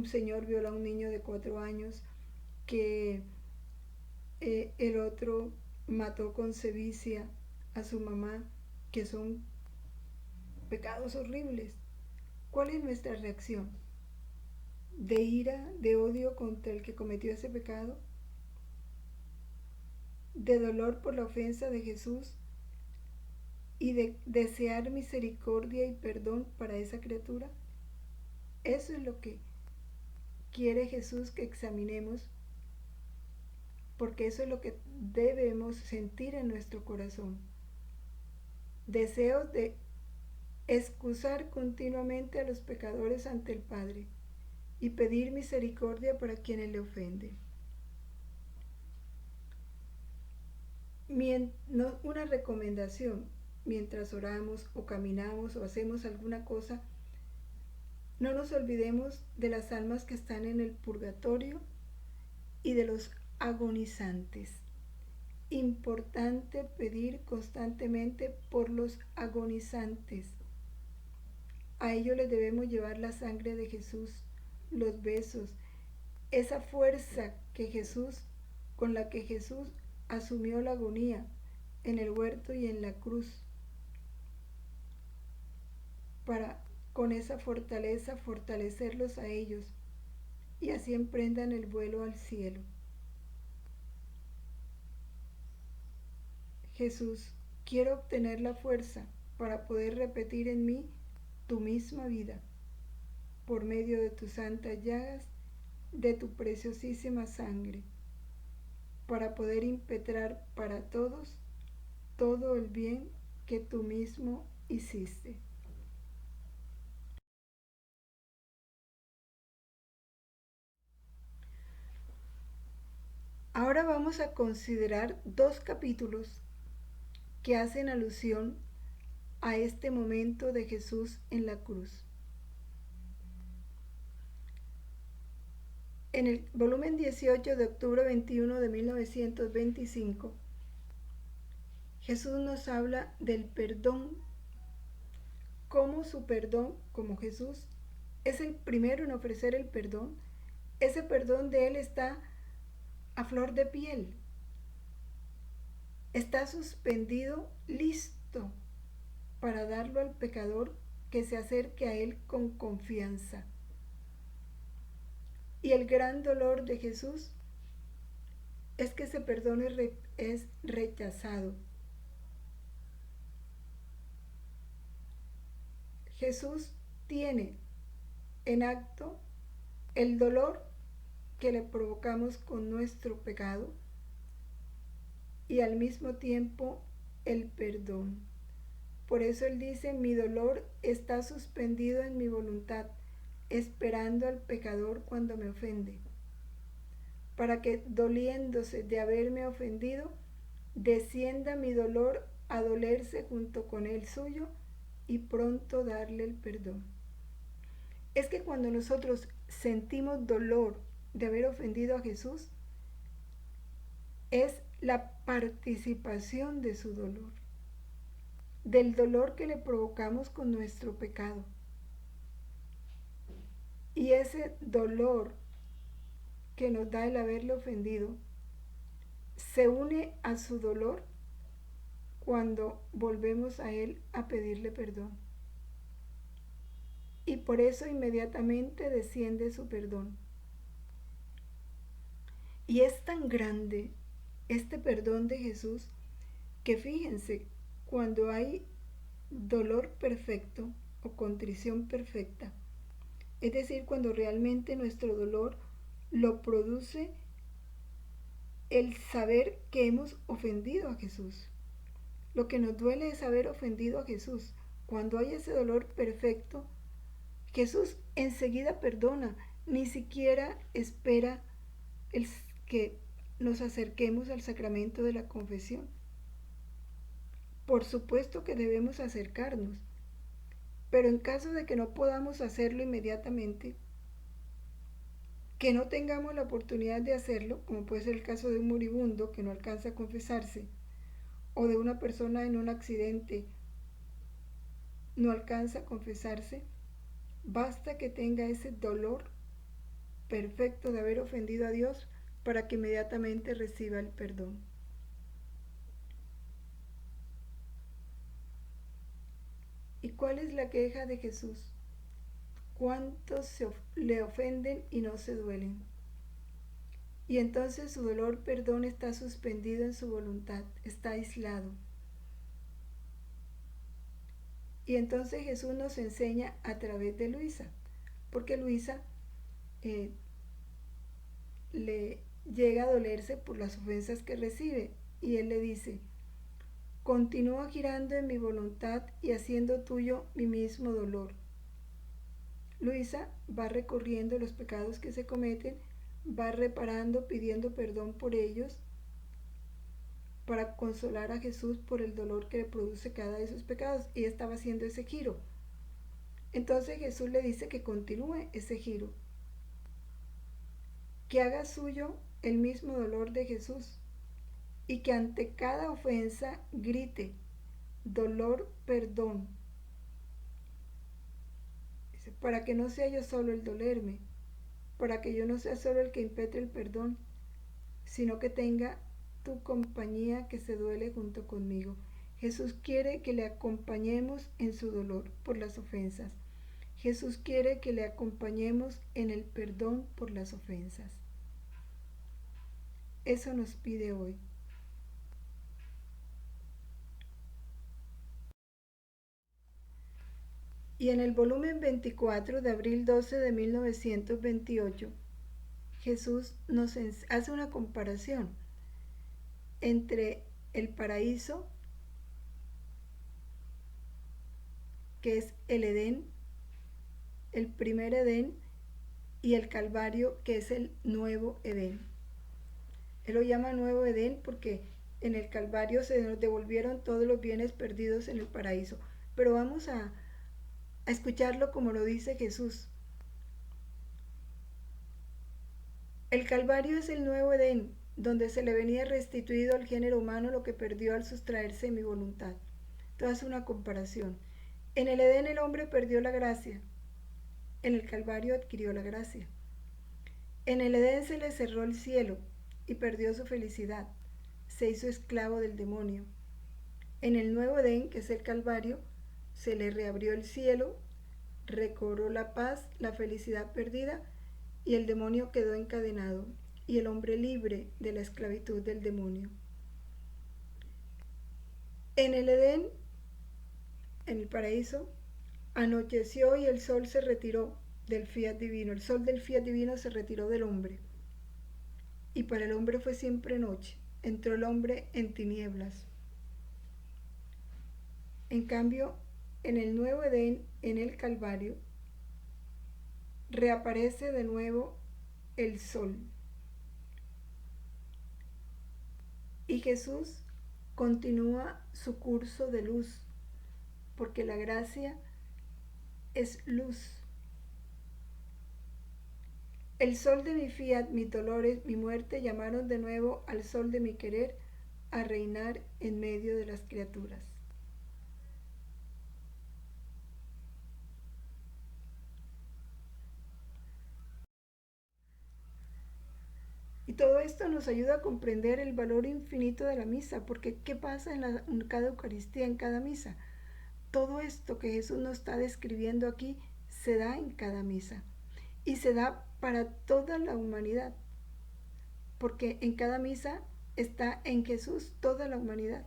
señor violó a un niño de 4 años, que el otro mató con sevicia a su mamá, que son pecados horribles. ¿Cuál es nuestra reacción? ¿De ira, de odio contra el que cometió ese pecado? ¿De dolor por la ofensa de Jesús? ¿Y de desear misericordia y perdón para esa criatura? Eso es lo que quiere Jesús que examinemos, porque eso es lo que debemos sentir en nuestro corazón. Deseos de excusar continuamente a los pecadores ante el Padre y pedir misericordia para quienes le ofenden. Una recomendación: mientras oramos o caminamos o hacemos alguna cosa, no nos olvidemos de las almas que están en el purgatorio y de los agonizantes. Importante pedir constantemente por los agonizantes. A ellos les debemos llevar la sangre de Jesús, los besos, esa fuerza con la que Jesús asumió la agonía en el huerto y en la cruz, para con esa fortaleza fortalecerlos a ellos y así emprendan el vuelo al cielo. Jesús, quiero obtener la fuerza para poder repetir en mí tu misma vida, por medio de tus santas llagas, de tu preciosísima sangre, para poder impetrar para todos todo el bien que tú mismo hiciste. Ahora vamos a considerar 2 capítulos que hacen alusión a este momento de Jesús en la cruz. En el volumen 18 de octubre 21 de 1925, Jesús nos habla del perdón, cómo su perdón, como Jesús es el primero en ofrecer el perdón, ese perdón de Él está a flor de piel, está suspendido, listo para darlo al pecador que se acerque a Él con confianza. Y el gran dolor de Jesús es que ese perdón es rechazado. Jesús tiene en acto el dolor que le provocamos con nuestro pecado y al mismo tiempo el perdón. Por eso Él dice: mi dolor está suspendido en mi voluntad, esperando al pecador cuando me ofende, para que, doliéndose de haberme ofendido, descienda mi dolor a dolerse junto con el suyo y pronto darle el perdón. Es que cuando nosotros sentimos dolor de haber ofendido a Jesús, es la participación de su dolor, del dolor que le provocamos con nuestro pecado. Y ese dolor que nos da el haberle ofendido se une a su dolor cuando volvemos a Él a pedirle perdón. y por eso inmediatamente desciende su perdón. Y es tan grande este perdón de Jesús que fíjense, cuando hay dolor perfecto o contrición perfecta, es decir, cuando realmente nuestro dolor lo produce el saber que hemos ofendido a Jesús. Lo que nos duele es haber ofendido a Jesús. Cuando hay ese dolor perfecto, Jesús enseguida perdona, ni siquiera espera que nos acerquemos al sacramento de la confesión. Por supuesto que debemos acercarnos, pero en caso de que no podamos hacerlo inmediatamente, que no tengamos la oportunidad de hacerlo, como puede ser el caso de un moribundo que no alcanza a confesarse, o de una persona en un accidente no alcanza a confesarse, basta que tenga ese dolor perfecto de haber ofendido a Dios para que inmediatamente reciba el perdón. ¿Y cuál es la queja de Jesús? ¿Cuántos le ofenden y no se duelen? Y entonces su dolor, perdón, está suspendido en su voluntad, está aislado. Y entonces Jesús nos enseña a través de Luisa, porque Luisa le llega a dolerse por las ofensas que recibe, y él le dice: continúa girando en mi voluntad y haciendo tuyo mi mismo dolor. Luisa va recorriendo los pecados que se cometen, va reparando, pidiendo perdón por ellos, para consolar a Jesús por el dolor que le produce cada de esos pecados. Y estaba haciendo ese giro. Entonces Jesús le dice que continúe ese giro, que haga suyo el mismo dolor de Jesús, y que ante cada ofensa grite: dolor, perdón, para que no sea yo solo el dolerme, para que yo no sea solo el que impetre el perdón, sino que tenga tu compañía que se duele junto conmigo. Jesús quiere que le acompañemos en su dolor por las ofensas. Jesús quiere que le acompañemos en el perdón por las ofensas. Eso nos pide hoy. Y en el volumen 24 de abril 12 de 1928, Jesús nos hace una comparación entre el paraíso, que es el Edén, el primer Edén, y el Calvario, que es el nuevo Edén. Él lo llama nuevo Edén porque en el Calvario se nos devolvieron todos los bienes perdidos en el paraíso. Pero vamos a escucharlo como lo dice Jesús. El Calvario es el nuevo Edén, donde se le venía restituido al género humano lo que perdió al sustraerse de mi voluntad. Entonces, una comparación. En el Edén el hombre perdió la gracia, en el Calvario adquirió la gracia. En el Edén se le cerró el cielo y perdió su felicidad, se hizo esclavo del demonio. En el nuevo Edén, que es el Calvario, se le reabrió el cielo, recobró la paz, la felicidad perdida, y el demonio quedó encadenado, y el hombre libre de la esclavitud del demonio. En el Edén, en el paraíso, anocheció y el sol se retiró del fiat divino. El sol del fiat divino se retiró del hombre. Y para el hombre fue siempre noche. Entró el hombre en tinieblas. En cambio, en el nuevo Edén, en el Calvario, reaparece de nuevo el sol. Y Jesús continúa su curso de luz, porque la gracia es luz. El sol de mi fiat, mis dolores, mi muerte llamaron de nuevo al sol de mi querer a reinar en medio de las criaturas. Y todo esto nos ayuda a comprender el valor infinito de la misa, porque ¿qué pasa en cada Eucaristía, en cada misa? Todo esto que Jesús nos está describiendo aquí se da en cada misa y se da para toda la humanidad, porque en cada misa está en Jesús toda la humanidad.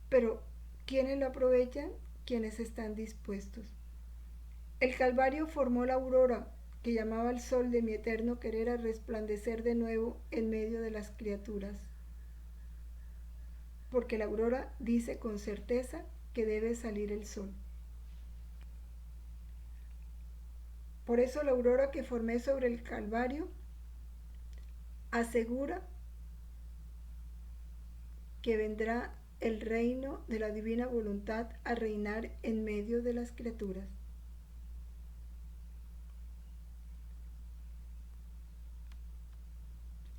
Pero ¿quiénes lo aprovechan? Quienes están dispuestos. El Calvario formó la aurora que llamaba al sol de mi eterno querer a resplandecer de nuevo en medio de las criaturas. Porque la aurora dice con certeza que debe salir el sol. Por eso la aurora que formé sobre el Calvario asegura que vendrá el reino de la divina voluntad a reinar en medio de las criaturas.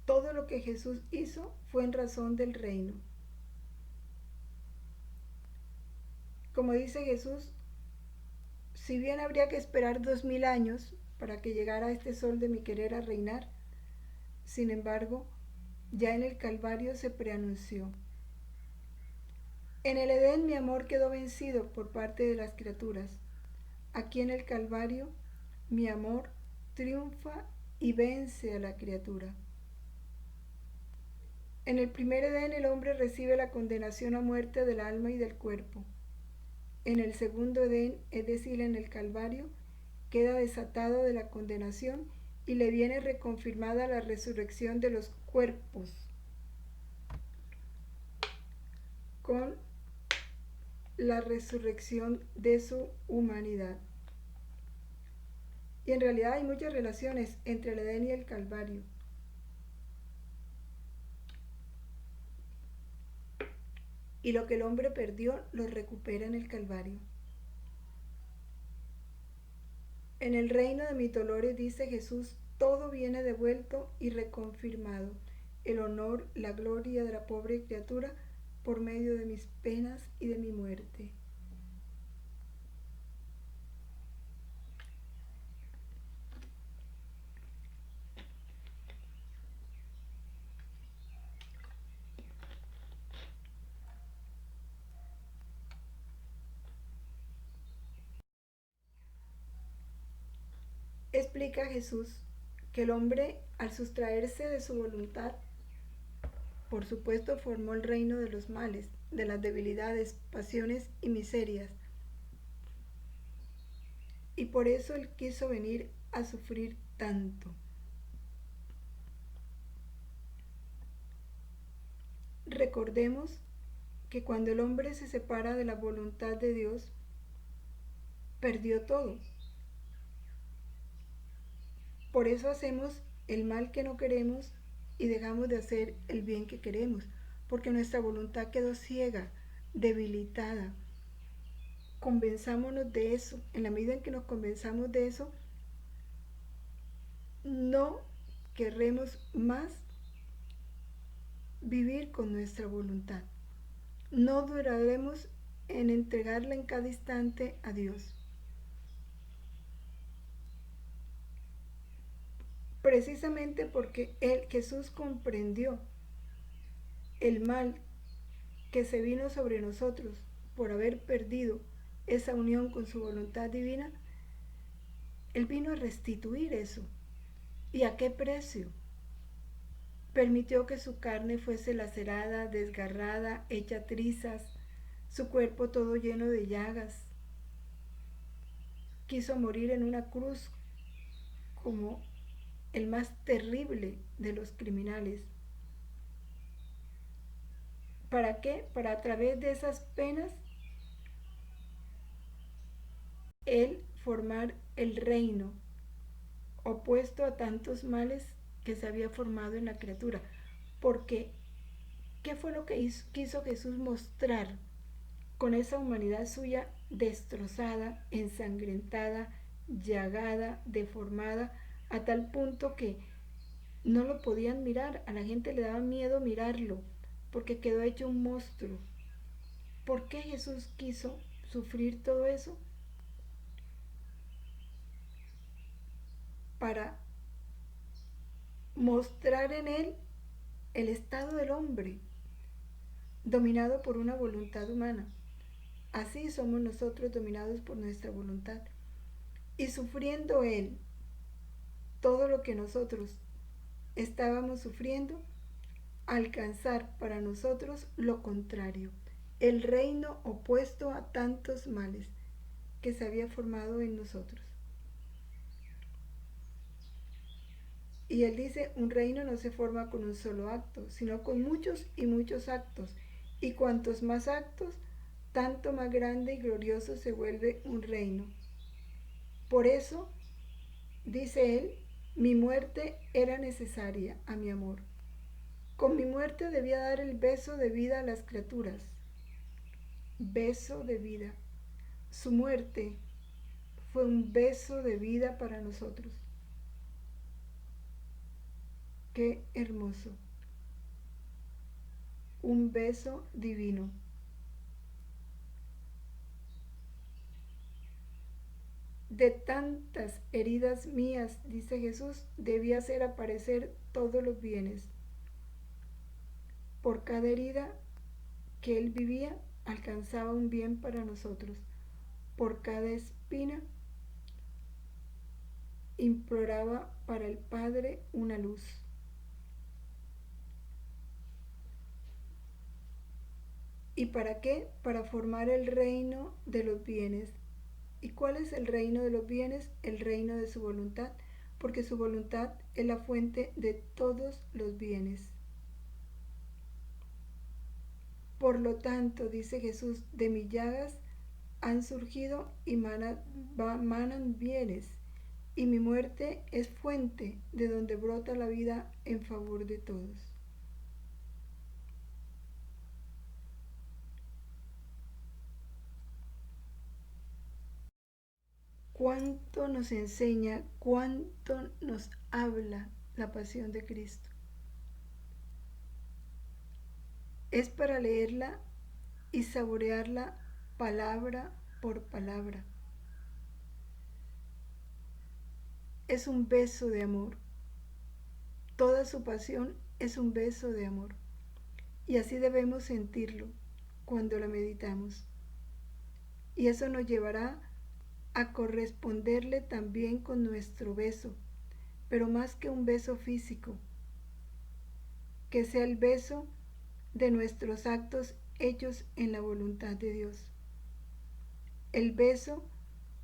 Todo lo que Jesús hizo fue en razón del reino. Como dice Jesús, si bien habría que esperar 2000 años para que llegara este sol de mi querer a reinar, sin embargo, ya en el Calvario se preanunció. En el Edén mi amor quedó vencido por parte de las criaturas. Aquí en el Calvario mi amor triunfa y vence a la criatura. En el primer Edén el hombre recibe la condenación a muerte del alma y del cuerpo. En el segundo Edén, es decir, en el Calvario, queda desatado de la condenación y le viene reconfirmada la resurrección de los cuerpos con la resurrección de su humanidad. Y en realidad hay muchas relaciones entre el Edén y el Calvario. Y lo que el hombre perdió lo recupera en el Calvario. En el reino de mis dolores, dice Jesús, todo viene devuelto y reconfirmado, el honor, la gloria de la pobre criatura por medio de mis penas y de mi muerte. Explica Jesús que el hombre, al sustraerse de su voluntad, por supuesto formó el reino de los males, de las debilidades, pasiones y miserias. Y por eso él quiso venir a sufrir tanto. Recordemos que cuando el hombre se separa de la voluntad de Dios, perdió todo. Por eso hacemos el mal que no queremos y dejamos de hacer el bien que queremos, porque nuestra voluntad quedó ciega, debilitada. Convenzámonos de eso. En la medida en que nos convenzamos de eso, no querremos más vivir con nuestra voluntad. No duraremos en entregarla en cada instante a Dios. Precisamente porque Jesús comprendió el mal que se vino sobre nosotros por haber perdido esa unión con su voluntad divina, Él vino a restituir eso. ¿Y a qué precio? Permitió que su carne fuese lacerada, desgarrada, hecha trizas, su cuerpo todo lleno de llagas. Quiso morir en una cruz como el más terrible de los criminales. ¿Para qué? Para a través de esas penas Él formar el reino opuesto a tantos males que se había formado en la criatura. Porque, ¿qué fue lo que quiso Jesús mostrar con esa humanidad suya destrozada, ensangrentada, llagada, deformada, a tal punto que no lo podían mirar? A la gente le daba miedo mirarlo, porque quedó hecho un monstruo. ¿Por qué Jesús quiso sufrir todo eso? Para mostrar en él el estado del hombre, dominado por una voluntad humana. Así somos nosotros, dominados por nuestra voluntad. Y sufriendo Él todo lo que nosotros estábamos sufriendo, alcanzar para nosotros lo contrario, el reino opuesto a tantos males que se había formado en nosotros. Y él dice, un reino no se forma con un solo acto, sino con muchos y muchos actos. Y cuantos más actos, tanto más grande y glorioso se vuelve un reino. Por eso, dice él, mi muerte era necesaria a mi amor. Con mi muerte debía dar el beso de vida a las criaturas. Beso de vida. Su muerte fue un beso de vida para nosotros. Qué hermoso. Un beso divino. De tantas heridas mías, dice Jesús, debía hacer aparecer todos los bienes. Por cada herida que él vivía, alcanzaba un bien para nosotros. Por cada espina, imploraba para el Padre una luz. ¿Y para qué? Para formar el reino de los bienes. ¿Y cuál es el reino de los bienes? El reino de su voluntad, porque su voluntad es la fuente de todos los bienes. Por lo tanto, dice Jesús, de mis llagas han surgido y manan bienes, y mi muerte es fuente de donde brota la vida en favor de todos. Cuánto nos enseña, cuánto nos habla la pasión de Cristo. Es para leerla y saborearla palabra por palabra. Es un beso de amor. Toda su pasión es un beso de amor. Y así debemos sentirlo cuando la meditamos. Y eso nos llevará a corresponderle también con nuestro beso, pero más que un beso físico, que sea el beso de nuestros actos hechos en la voluntad de Dios. El beso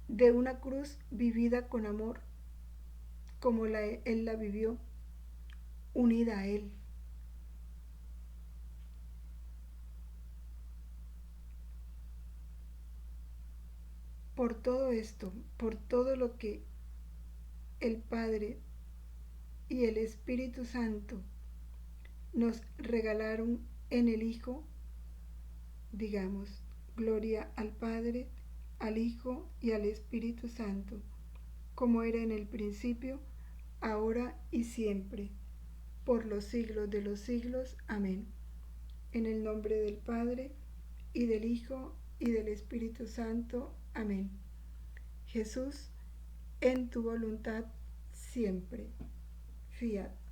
de una cruz vivida con amor, como Él la vivió, unida a Él. Por todo esto, por todo lo que el Padre y el Espíritu Santo nos regalaron en el Hijo, digamos, gloria al Padre, al Hijo y al Espíritu Santo, como era en el principio, ahora y siempre, por los siglos de los siglos. Amén. En el nombre del Padre, y del Hijo, y del Espíritu Santo. Amén. Jesús, en tu voluntad siempre. Fiat.